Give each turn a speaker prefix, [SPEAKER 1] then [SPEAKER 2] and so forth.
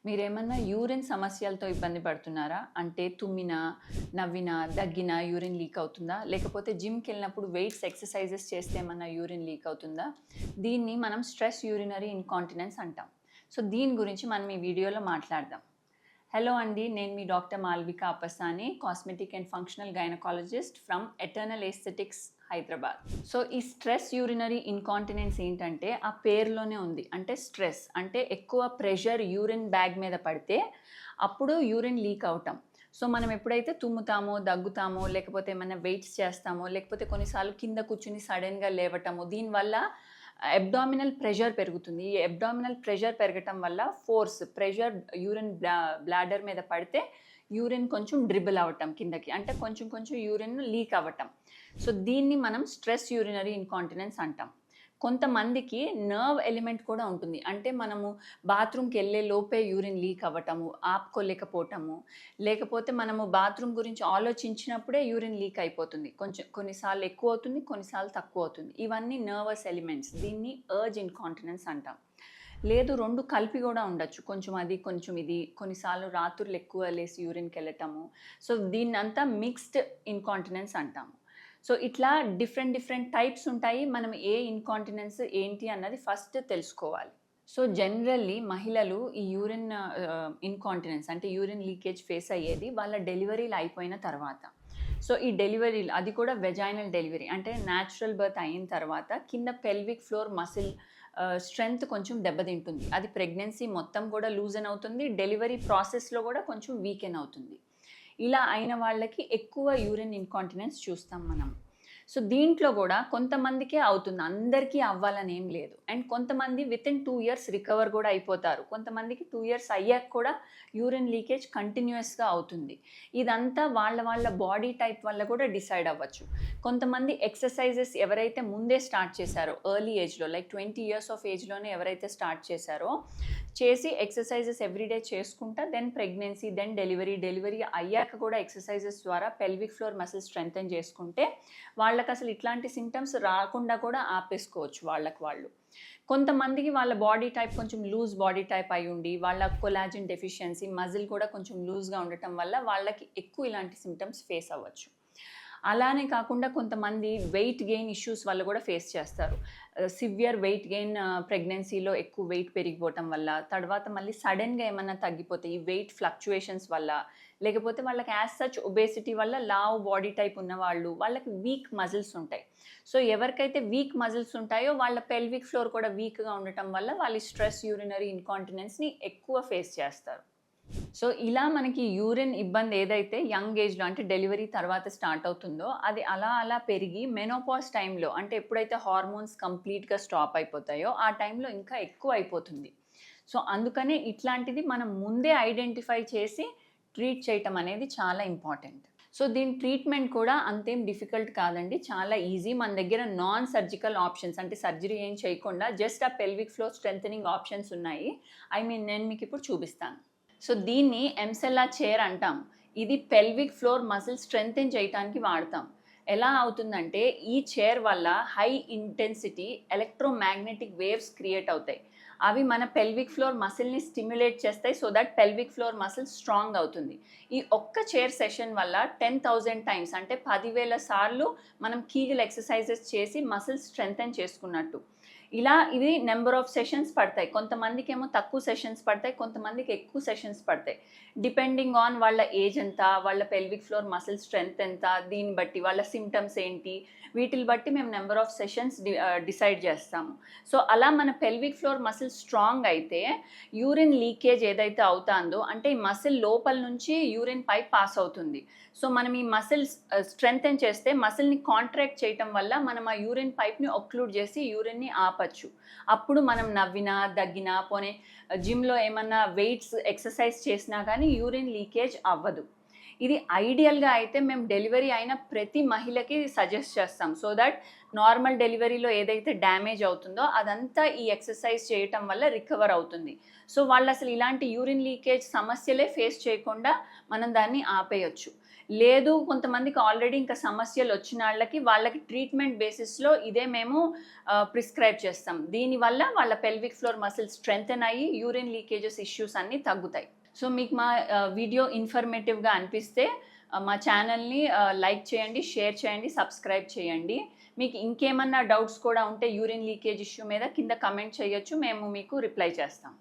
[SPEAKER 1] మీరేమన్నా యూరిన్ సమస్యలతో ఇబ్బంది పడుతున్నారా? అంటే తుమ్మినా, నవ్వినా, దగ్గినా యూరిన్ లీక్ అవుతుందా? లేకపోతే జిమ్‌కెళ్ళినప్పుడు వెయిట్స్ ఎక్సర్‌సైజెస్ చేస్తే ఏమన్నా యూరిన్ లీక్ అవుతుందా? దీన్ని మనం స్ట్రెస్ యూరినరీ ఇన్‌కాంటినెన్స్ అంటాం. సో, దీని గురించి మనం ఈ వీడియోలో మాట్లాడదాం. హలో అండి. నేను మీ doctor Malvika Appasani, cosmetic and functional gynaecologist from Eternal Aesthetics Hyderabad. So, ఈ స్ట్రెస్ యూరినరీ ఇన్‌కాంటినెన్స్ ఏంటంటే ఆ పేరులోనే ఉంది. అంటే స్ట్రెస్ అంటే ఎక్కువ ప్రెషర్ యూరిన్ బ్యాగ్ మీద పడితే అప్పుడు యూరిన్ లీక్ అవటం. సో, మనం ఎప్పుడైతే తుమ్ముతామో, దగ్గుతామో, లేకపోతే ఏమన్నా వెయిట్స్ చేస్తామో, లేకపోతే కొన్నిసార్లు కింద కూర్చుని సడెన్‌గా లేవటము, దీనివల్ల అబ్డామినల్ ప్రెషర్ పెరుగుతుంది. ఈ అబ్డామినల్ ప్రెషర్ పెరగటం వల్ల ప్రెషర్ యూరిన్ బ్లాడర్ మీద పడితే యూరిన్ కొంచెం డ్రిబుల్ అవ్వటం కిందకి. అంటే కొంచెం కొంచెం యూరిన్ లీక్ అవ్వటం. సో, దీన్ని మనం స్ట్రెస్ యూరినరీ ఇన్‌కాంటినెన్స్ అంటాం. కొంతమందికి నర్వ్ ఎలిమెంట్ కూడా ఉంటుంది. అంటే మనము బాత్రూమ్‌కెళ్ళే లోపే యూరిన్ లీక్ అవ్వటము, ఆపుకోలేకపోవటము, లేకపోతే మనము బాత్రూమ్ గురించి ఆలోచించినప్పుడే యూరిన్ లీక్ అయిపోతుంది. కొన్నిసార్లు ఎక్కువ అవుతుంది, కొన్నిసార్లు తక్కువ అవుతుంది. ఇవన్నీ నర్వస్ ఎలిమెంట్స్. దీన్ని అర్జ్ ఇన్‌కాంటినెన్స్ అంటాం. లేదు 2 కలిపి గూడా ఉండొచ్చు. కొంచెం అది, కొంచెం ఇది. కొన్నిసార్లు రాత్రులు ఎక్కువ లేసి యూరిన్‌కెళ్ళటము. సో, దీన్నంతా మిక్స్డ్ ఇన్‌కాంటినెన్స్ అంటాము. సో, ఇట్లా డిఫరెంట్ టైప్స్ ఉంటాయి. మనం ఏ ఇన్‌కాంటినెన్స్ ఏంటి అన్నది ఫస్ట్ తెలుసుకోవాలి. సో, జనరల్లీ మహిళలు ఈ యూరిన్ ఇన్‌కాంటినెన్స్ అంటే యూరిన్ లీకేజ్ ఫేస్ అయ్యేది వాళ్ళ డెలివరీలు అయిపోయిన తర్వాత. సో, ఈ డెలివరీలు అది కూడా వెజైనల్ డెలివరీ అంటే న్యాచురల్ బర్త్ అయిన తర్వాత కింద పెల్విక్ ఫ్లోర్ మసిల్ స్ట్రెంగ్త్ కొంచెం దెబ్బతింటుంది. అది ప్రెగ్నెన్సీ మొత్తం కూడా లూజన్ అవుతుంది. డెలివరీ ప్రాసెస్‌లో కూడా కొంచెం వీకెన్ అవుతుంది. ఇలా అయిన వాళ్ళకి ఎక్కువ యూరిన్ ఇన్‌కాంటినెన్స్ చూస్తాం మనం. సో, దీంట్లో గూడా కొంతమందికే అవుతుంది. అందరికీ అవ్వాలని ఏం లేదు. అండ్ కొంతమంది వితిన్ 2 ఇయర్స్ రికవర్ గూడా అయిపోతారు. కొంతమందికి 2 ఇయర్స్ అయ్యాక కూడా యూరిన్ లీకేజ్ కంటిన్యూయస్‌గా అవుతుంది. ఇదంతా వాళ్ళ బాడీ టైప్ వల్ల కూడా డిసైడ్ అవ్వచ్చు. కొంతమంది ఎక్సర్‌సైజెస్ ఎవరైతే ముందే స్టార్ట్ చేశారో ఎర్లీ ఏజ్‌లో లైక్ 20 ఇయర్స్ ఆఫ్ ఏజ్‌లోనే ఎవరైతే స్టార్ట్ చేశారో చేసి ఎక్సర్‌సైజెస్ ఎవ్రీడే చేసుకుంటా దెన్ ప్రెగ్నెన్సీ, దెన్ డెలివరీ అయ్యాక కూడా ఎక్సర్‌సైజెస్ ద్వారా పెల్విక్ ఫ్లోర్ మసిల్ స్ట్రెంథెన్ చేసుకుంటే వాళ్ళకసలు ఇట్లాంటి సింప్టమ్స్ రాకుండా కూడా ఆపేసుకోవచ్చు వాళ్ళకి వాళ్ళు. కొంతమందికి వాళ్ళ బాడీ టైప్ కొంచెం లూజ్ బాడీ టైప్ అయ్యుండి, వాళ్ళ కొలాజిన్ డెఫిషియన్సీ, మజిల్ కూడా కొంచెం లూజ్‌గా ఉండటం వల్ల వాళ్ళకి ఎక్కువ ఇలాంటి సింప్టమ్స్ ఫేస్ అవ్వచ్చు. అలానే కాకుండా కొంతమంది వెయిట్ గెయిన్ ఇష్యూస్ వల్ల కూడా ఫేస్ చేస్తారు. సివియర్ వెయిట్ గెయిన్ ప్రెగ్నెన్సీలో ఎక్కువ వెయిట్ పెరిగిపోవటం వల్ల, తర్వాత మళ్ళీ సడెన్‌గా ఏమన్నా తగ్గిపోతే ఈ వెయిట్ ఫ్లక్చుయేషన్స్ వల్ల, లేకపోతే వాళ్ళకి యాజ్ సచ్ ఒబేసిటీ వల్ల లావు బాడీ టైప్ ఉన్నవాళ్ళు, వాళ్ళకి వీక్ మజిల్స్ ఉంటాయి. సో, ఎవరికైతే వీక్ మజిల్స్ ఉంటాయో వాళ్ళ పెల్విక్ ఫ్లోర్ కూడా వీక్‌గా ఉండటం వల్ల వాళ్ళు స్ట్రెస్ యూరినరీ ఇన్‌కాంటినెన్స్‌ని ఎక్కువ ఫేస్ చేస్తారు. సో, ఇలా మనకి యూరిన్ ఇబ్బంది ఏదైతే యంగ్ ఏజ్‌లో అంటే డెలివరీ తర్వాత స్టార్ట్ అవుతుందో, అది అలా పెరిగి మెనోపాజ్ టైంలో అంటే ఎప్పుడైతే హార్మోన్స్ కంప్లీట్‌గా స్టాప్ అయిపోతాయో, ఆ టైంలో ఇంకా ఎక్కువ అయిపోతుంది. సో, అందుకనే ఇట్లాంటిది మనం ముందే ఐడెంటిఫై చేసి ట్రీట్ చేయటం అనేది చాలా ఇంపార్టెంట్. సో, దీని ట్రీట్మెంట్ కూడా అంతేం డిఫికల్ట్ కాదండి. చాలా ఈజీ. మన దగ్గర నాన్ సర్జికల్ ఆప్షన్స్ అంటే సర్జరీ ఏం చేయకుండా జస్ట్ ఆ పెల్విక్ ఫ్లోర్ స్ట్రెంథెనింగ్ ఆప్షన్స్ ఉన్నాయి. నేను మీకు ఇప్పుడు చూపిస్తాను. సో, దీన్ని ఎంసెల్లా చైర్ అంటాం. ఇది పెల్విక్ ఫ్లోర్ మసిల్ స్ట్రెంథెన్ చేయటానికి వాడతాం. ఎలా అవుతుందంటే ఈ చైర్ వల్ల high intensity electromagnetic waves create అవుతాయి. అవి మన పెల్విక్ ఫ్లోర్ మసిల్‌ని స్టిమ్యులేట్ చేస్తాయి. So that pelvic floor muscle strong అవుతుంది. ఈ ఒక్క చైర్ సెషన్ వల్ల 10,000 టైమ్స్ అంటే 10,000 సార్లు మనం కీగల్ ఎక్సర్‌సైజెస్ చేసి మసిల్ స్ట్రెంథెన్ చేసుకున్నట్టు. ఇవి నంబర్ ఆఫ్ సెషన్స్ పడతాయి. కొంతమందికేమో తక్కువ సెషన్స్ పడతాయి. కొంతమందికి ఎక్కువ సెషన్స్ పడతాయి. డిపెండింగ్ ఆన్ వాళ్ళ ఏజ్ ఎంత, వాళ్ళ పెల్విక్ ఫ్లోర్ మసిల్ స్ట్రెంగ్త్ ఎంత, దీన్ని బట్టి వాళ్ళ సింప్టమ్స్ ఏంటి, వీటిని బట్టి మేము నంబర్ ఆఫ్ సెషన్స్ డిసైడ్ చేస్తాము. సో, అలా మన పెల్విక్ ఫ్లోర్ మసిల్ స్ట్రాంగ్ అయితే యూరిన్ లీకేజ్ ఏదైతే అవుతుందో అంటే ఈ మసిల్ లోపల నుంచి యూరిన్ పైప్ పాస్ అవుతుంది. సో, మనం ఈ మసిల్ స్ట్రెంథెన్ చేస్తే మసిల్‌ని కాంట్రాక్ట్ చేయటం వల్ల మనం ఆ యూరిన్ పైప్‌ని ఒక్లూడ్ చేసి యూరిన్‌ని ఆపచ్చు. అప్పుడు మనం నవ్వినా, దగ్గినా, పోనీ జిమ్‌లో ఏమన్నా వెయిట్స్ ఎక్సర్సైజ్ చేసినా కానీ యూరిన్ లీకేజ్ అవ్వదు. ఇది ఐడియల్‌గా అయితే మేము డెలివరీ అయిన ప్రతి మహిళకి సజెస్ట్ చేస్తాం. సో దట్ నార్మల్ డెలివరీలో ఏదైతే డ్యామేజ్ అవుతుందో అదంతా ఈ ఎక్సర్సైజ్ చేయటం వల్ల రికవర్ అవుతుంది. సో, వాళ్ళు అసలు ఇలాంటి యూరిన్ లీకేజ్ సమస్యలే ఫేస్ చేయకుండా మనం దాన్ని ఆపేయొచ్చు. లేదు కొంతమందికి ఆల్రెడీ ఇంకా సమస్యలు వచ్చిన వాళ్ళకి ట్రీట్మెంట్ బేసిస్లో ఇదే మేము ప్రిస్క్రైబ్ చేస్తాం. దీనివల్ల వాళ్ళ పెల్విక్ ఫ్లోర్ మసిల్స్ స్ట్రెంగ్తెన్ అయ్యి యూరిన్ లీకేజెస్ ఇష్యూస్ అన్నీ తగ్గుతాయి. సో మీకు మా వీడియో ఇన్ఫర్మేటివ్గా అనిపిస్తే మా ఛానల్ని లైక్ చేయండి, షేర్ చేయండి, సబ్స్క్రైబ్ చేయండి. మీకు ఇంకేమన్నా డౌట్స్ కూడా ఉంటే యూరిన్ లీకేజ్ ఇష్యూ మీద కింద కమెంట్ చేయొచ్చు, మేము మీకు రిప్లై చేస్తాం.